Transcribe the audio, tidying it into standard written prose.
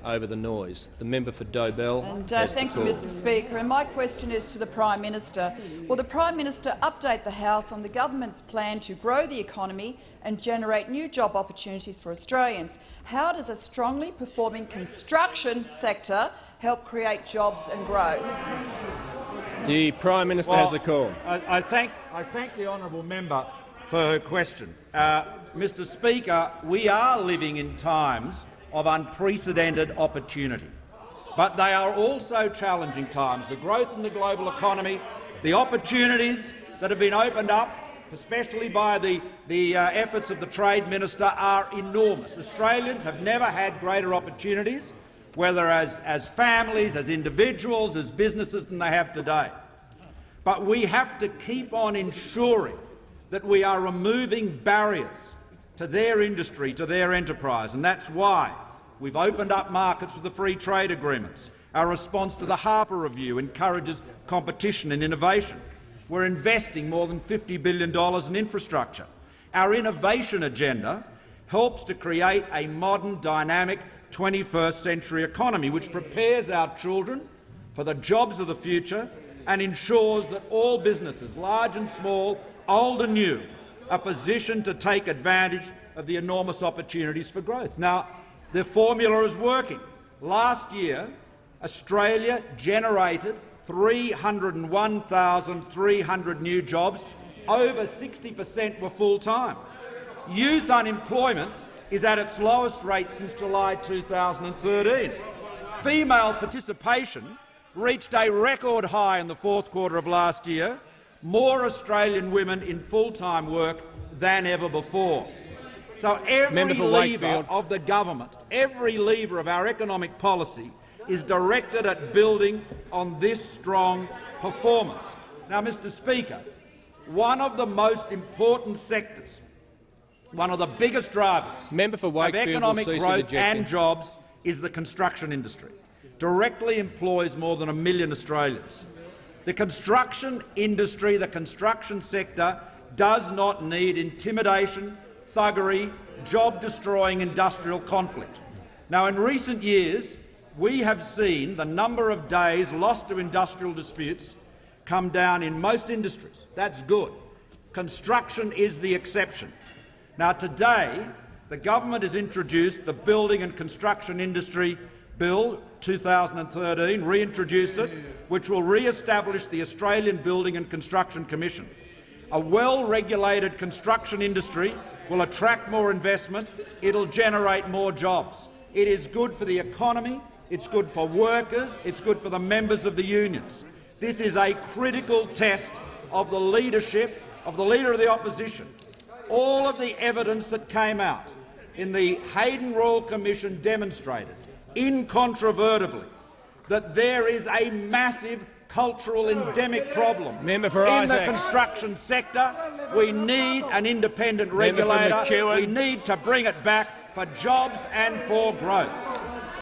over the noise. The member for Dobell. Thank you, Mr Speaker. And my question is to the Prime Minister. Will the Prime Minister update the House on the government's plan to grow the economy and generate new job opportunities for Australians? How does a strongly performing construction sector help create jobs and growth? The Prime Minister has the call. I thank the honourable member for her question. Mr Speaker, we are living in times of unprecedented opportunity, but they are also challenging times. The growth in the global economy, the opportunities that have been opened up, especially by the efforts of the Trade Minister, are enormous. Australians have never had greater opportunities, whether as families, as individuals, as businesses, than they have today. But we have to keep on ensuring that we are removing barriers to their industry, to their enterprise, and that's why we've opened up markets with the free trade agreements. Our response to the Harper Review encourages competition and innovation. We're investing more than $50 billion in infrastructure. Our innovation agenda helps to create a modern, dynamic 21st century economy which prepares our children for the jobs of the future and ensures that all businesses, large and small, old and new, are positioned to take advantage of the enormous opportunities for growth. Now, the formula is working. Last year, Australia generated 301,300 new jobs. Over 60% were full-time. Youth unemployment is at its lowest rate since July 2013. Female participation reached a record high in the fourth quarter of last year, more Australian women in full-time work than ever before. So every lever of the government, every lever of our economic policy is directed at building on this strong performance. Now, Mr Speaker, one of the most important sectors, one of the biggest drivers of economic growth and jobs is the construction industry. Directly employs more than 1 million Australians. The construction industry, the construction sector, does not need intimidation, thuggery, job-destroying industrial conflict. Now, in recent years, we have seen the number of days lost to industrial disputes come down in most industries. That's good. Construction is the exception. Now, today, the government has introduced the Building and Construction Industry Bill 2013, reintroduced it, which will re-establish the Australian Building and Construction Commission. A well-regulated construction industry will attract more investment, it'll generate more jobs. It is good for the economy, it's good for workers, it's good for the members of the unions. This is a critical test of the leadership of the Leader of the Opposition. All of the evidence that came out in the Hayden Royal Commission demonstrated incontrovertibly that there is a massive cultural endemic problem in the construction sector. We need an independent regulator. We need to bring it back for jobs and for growth.